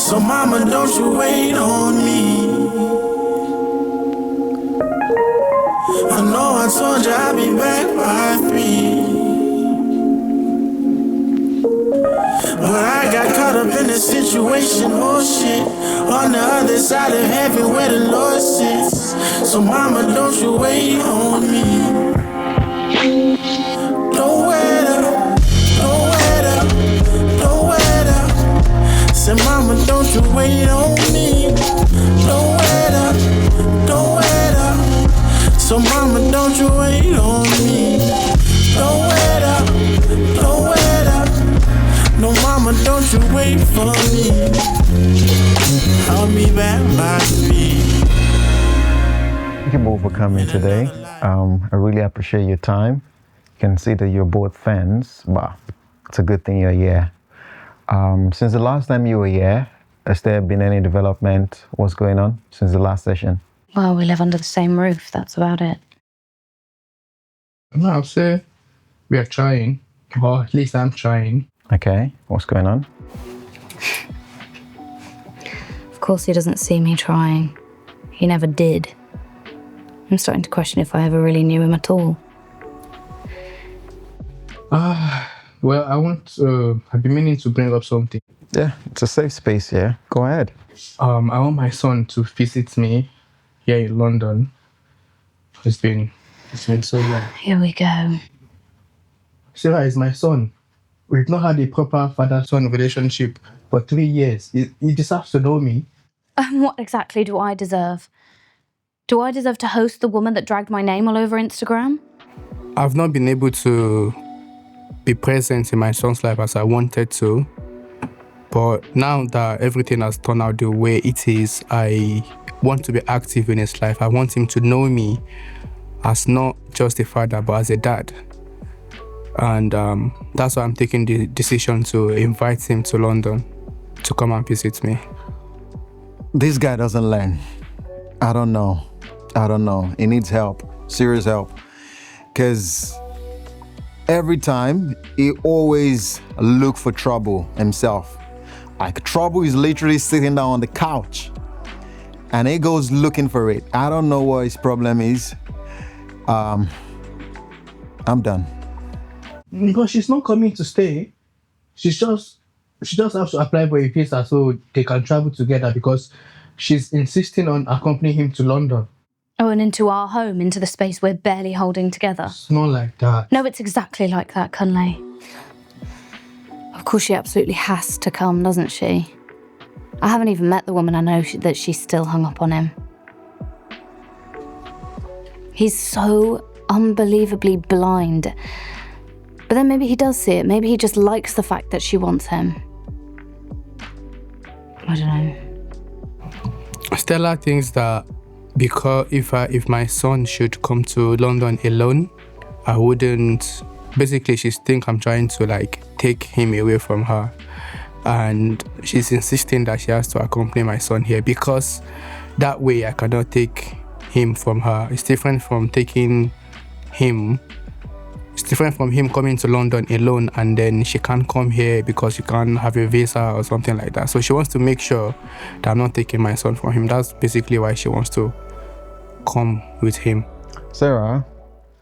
So mama, don't you wait on me. I know I told you I'd be back by 3, but I got caught up in a situation, oh shit, on the other side of heaven where the Lord sits. So mama, don't you wait on me. Don't wait up, don't wait up, don't wait up. Say mama, don't you wait on me. Don't wait up, don't wait up. So mama, don't you wait on me. Don't wait up, don't wait up. No mama, don't you wait for me. I'll be back by 3. Thank you both for coming today. I really appreciate your time. You can see that you're both fans, but it's a good thing you're here. Since the last time you were here, has there been any development? What's going on since the last session? Well, we live under the same roof, that's about it. No, I'll say we are trying, or at least I'm trying. Okay, what's going on? Of course he doesn't see me trying. He never did. I'm starting to question if I ever really knew him at all. Well, I've been meaning to bring up something. Yeah, it's a safe space here. Go ahead. I want my son to visit me here in London. It's been so long. Here we go. Sarah is my son. We've not had a proper father-son relationship for 3 years. He deserves to know me. What exactly do I deserve? Do I deserve to host the woman that dragged my name all over Instagram? I've not been able to be present in my son's life as I wanted to. But now that everything has turned out the way it is, I want to be active in his life. I want him to know me as not just a father, but as a dad. And that's why I'm taking the decision to invite him to London to come and visit me. This guy doesn't learn. I don't know. He needs help, serious help. Because every time, he always look for trouble himself. Like trouble is literally sitting down on the couch and he goes looking for it. I don't know what his problem is. I'm done. Because she's not coming to stay. She just has to apply for a visa so they can travel together because she's insisting on accompanying him to London. Oh, and into our home, into the space we're barely holding together. It's not like that. No, it's exactly like that, Kunle. Of course she absolutely has to come, doesn't she? I haven't even met the woman. I know that she's still hung up on him. He's so unbelievably blind. But then maybe he does see it. Maybe he just likes the fact that she wants him. I don't know. Stella thinks that because if my son should come to London alone, I wouldn't. Basically, she thinks I'm trying to take him away from her, and she's insisting that she has to accompany my son here because that way I cannot take him from her. It's different from taking him. It's different from him coming to London alone and then she can't come here because she can't have a visa or something like that. So she wants to make sure that I'm not taking my son from him. That's basically why she wants to come with him. Sarah,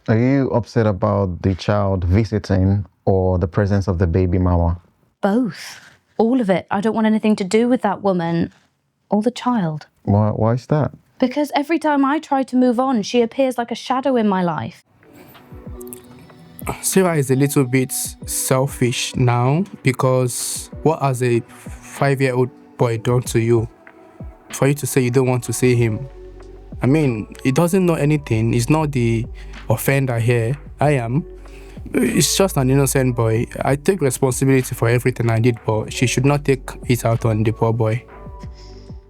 are you upset about the child visiting or the presence of the baby mama? Both. All of it. I don't want anything to do with that woman or the child. Why is that? Because every time I try to move on, she appears like a shadow in my life. Sarah is a little bit selfish now because what has a 5-year-old boy done to you for you to say you don't want to see him? I mean, he doesn't know anything. He's not the offender here. I am. It's just an innocent boy. I take responsibility for everything I did, but she should not take it out on the poor boy.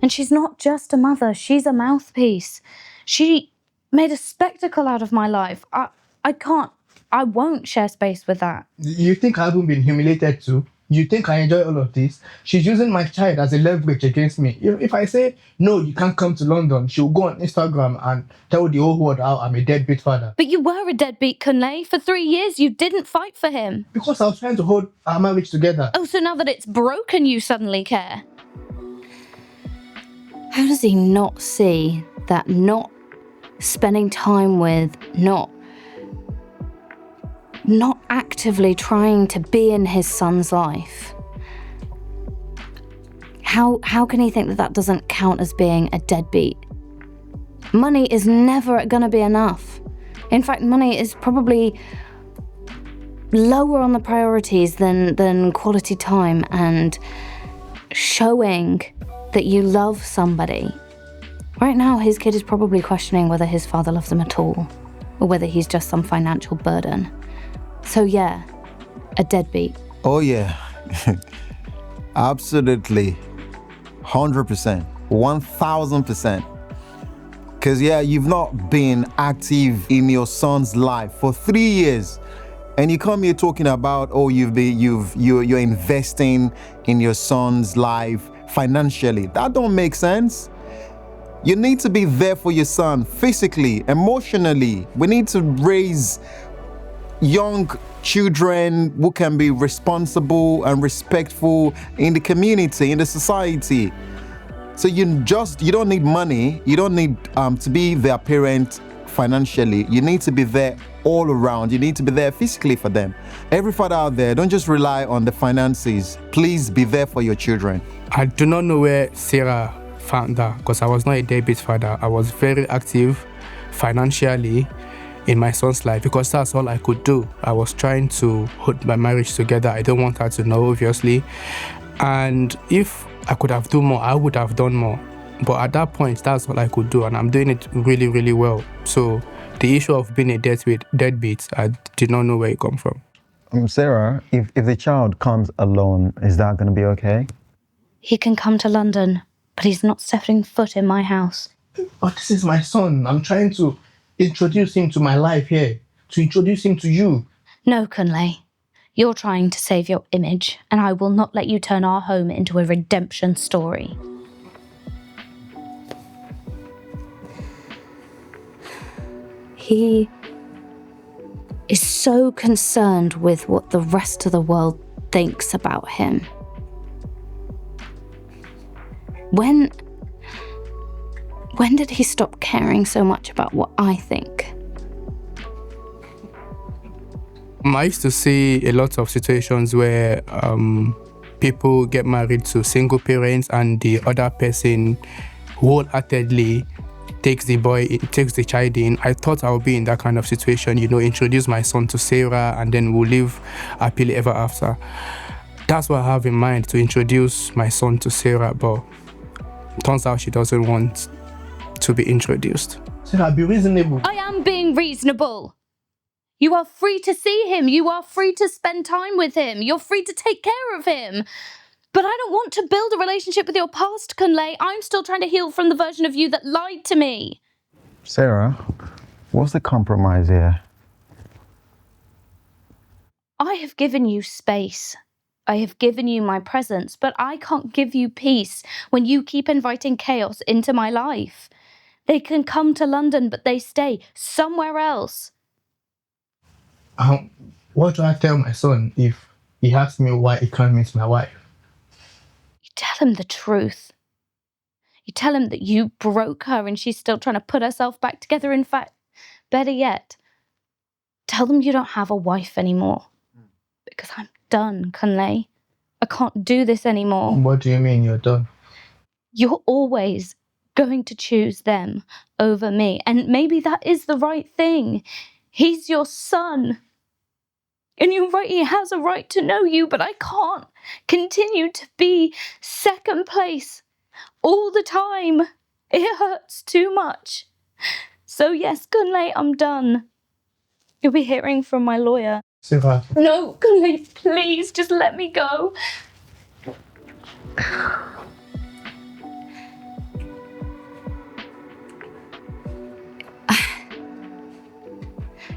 And she's not just a mother. She's a mouthpiece. She made a spectacle out of my life. I won't share space with that. You think I haven't been humiliated too? You think I enjoy all of this? She's using my child as a leverage against me. If I say, no, you can't come to London, she'll go on Instagram and tell the whole world how I'm a deadbeat father. But you were a deadbeat, Kunle. For 3 years, you didn't fight for him. Because I was trying to hold our marriage together. Oh, so now that it's broken, you suddenly care? How does he not see that not spending time with, not actively trying to be in his son's life? How can he think that that doesn't count as being a deadbeat? Money is never gonna be enough. In fact, money is probably lower on the priorities than quality time and showing that you love somebody. Right now, his kid is probably questioning whether his father loves him at all, or whether he's just some financial burden. So yeah, a deadbeat. Oh yeah, absolutely, 100%, 1000%. Because yeah, you've not been active in your son's life for 3 years. And you come here talking about, oh, you're investing in your son's life financially. That don't make sense. You need to be there for your son physically, emotionally. We need to raise young children who can be responsible and respectful in the community, in the society. So you don't need money. You don't need to be their parent financially. You need to be there all around. You need to be there physically for them. Every father out there, don't just rely on the finances. Please be there for your children. I do not know where Sarah found that, because I was not a deadbeat father. I was very active financially in my son's life because that's all I could do. I was trying to hold my marriage together. I don't want her to know, obviously. And if I could have done more, I would have done more. But at that point, that's all I could do, and I'm doing it really, really well. So the issue of being a deadbeat, I did not know where it come from. Sarah, if the child comes alone, is that going to be okay? He can come to London, but he's not setting foot in my house. But this is my son. I'm trying to introduce him to my life here, to introduce him to you. No, Kunle. You're trying to save your image, and I will not let you turn our home into a redemption story. He is so concerned with what the rest of the world thinks about him. When did he stop caring so much about what I think? I used to see a lot of situations where people get married to single parents and the other person wholeheartedly takes the child in. I thought I would be in that kind of situation, introduce my son to Sarah and then we'll live happily ever after. That's what I have in mind, to introduce my son to Sarah, but turns out she doesn't want to be introduced. Sarah, be reasonable. I am being reasonable. You are free to see him. You are free to spend time with him. You're free to take care of him. But I don't want to build a relationship with your past, Kunle. I'm still trying to heal from the version of you that lied to me. Sarah, what's the compromise here? I have given you space. I have given you my presence, but I can't give you peace when you keep inviting chaos into my life. They can come to London, but they stay somewhere else. What do I tell my son if he asks me why he can't meet my wife? You tell him the truth. You tell him that you broke her and she's still trying to put herself back together. In fact, better yet, tell them you don't have a wife anymore. Because I'm done, Kunle. I can't do this anymore. What do you mean you're done? You're always going to choose them over me. And maybe that is the right thing. He's your son. And you're right, he has a right to know you, but I can't continue to be second place all the time. It hurts too much. So yes, Kunle, I'm done. You'll be hearing from my lawyer. Sarah. No, Kunle, please, just let me go.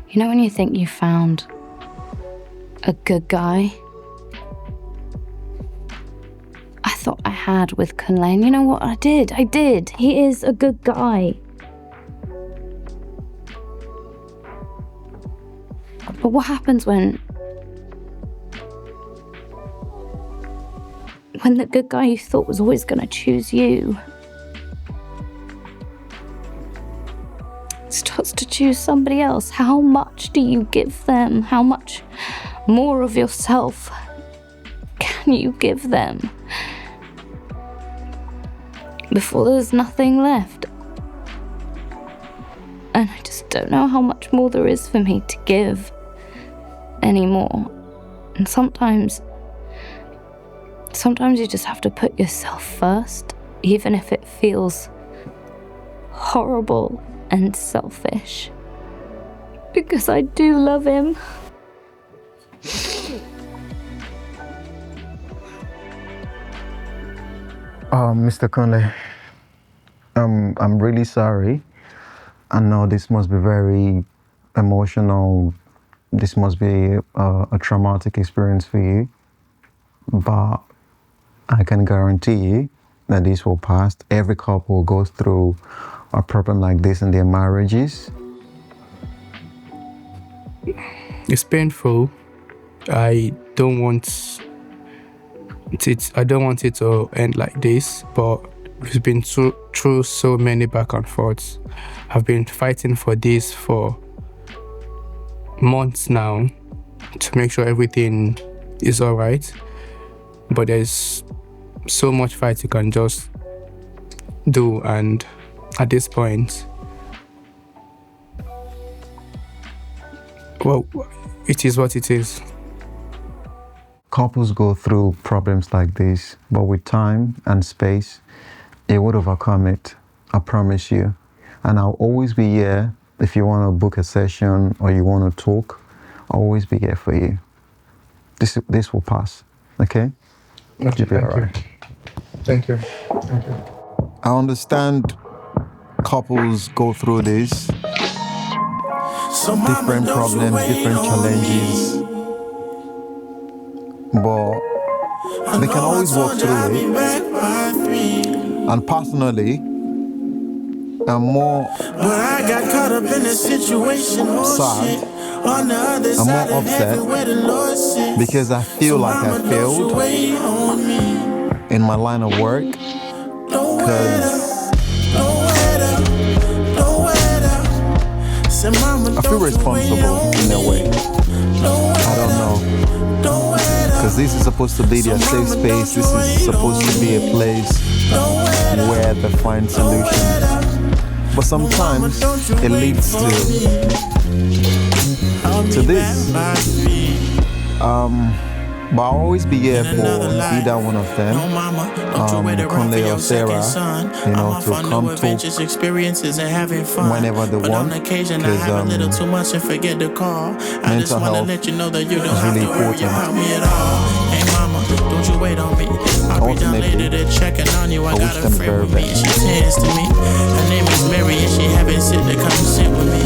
You know when you think you found a good guy? I thought I had with Kunle, and you know what? I did. He is a good guy. But what happens when the good guy you thought was always going to choose you choose somebody else, how much do you give them? How much more of yourself can you give them before there's nothing left? And I just don't know how much more there is for me to give anymore. And sometimes you just have to put yourself first, even if it feels horrible and selfish. Because I do love him. Mr. Kunle, I'm really sorry. I know this must be very emotional. This must be a traumatic experience for you. But I can guarantee you that this will pass. Every couple goes through a problem like this in their marriages. It's painful. I don't want it to end like this, but we've been through so many back and forths. I've been fighting for this for months now to make sure everything is all right. But there's so much fight you can just do, and at this point, well, it is what it is. Couples go through problems like this, but with time and space, they would overcome it. I promise you. And I'll always be here if you want to book a session or you want to talk. I'll always be here for you. This will pass, okay? Okay, You'll be all right. Thank you. I understand couples go through this, different problems, different challenges, but they can always walk through it. And personally, I'm more But I got caught up in a situation. sad. On the other I'm side more of heaven upset where the Lord sits. because I feel like I Mama, don't you failed wait on me. in my line of work. Don't wait up, don't wait up, don't wait up. Say, Mama, I feel don't you wait responsible on in a me. way. Don't wait I don't know. up, don't wait up. Because this is supposed to be their safe space. This is supposed to be a place where they find solutions. But sometimes it leads to this. But I'll always be here for either one of them, Kunle or Sarah, you know, to come talk experiences and having fun. whenever they But want. on occasion I have a little too much and forget to call. I just mental wanna health let you know that you don't is have really to worry important. about me at all. Hey mama, don't you wait on me. I'll be down later to checking on you. I I got wish a them the friend very with me and best. she tends to me. Her name is Mary and she having sit to come sit with me.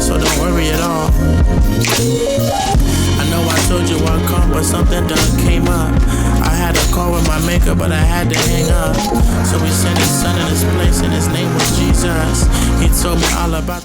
So don't worry at all. I know I told you I'd come, but something done came up. I had a call with my maker, but I had to hang up. So we sent his son in his place, and his name was Jesus. He told me all about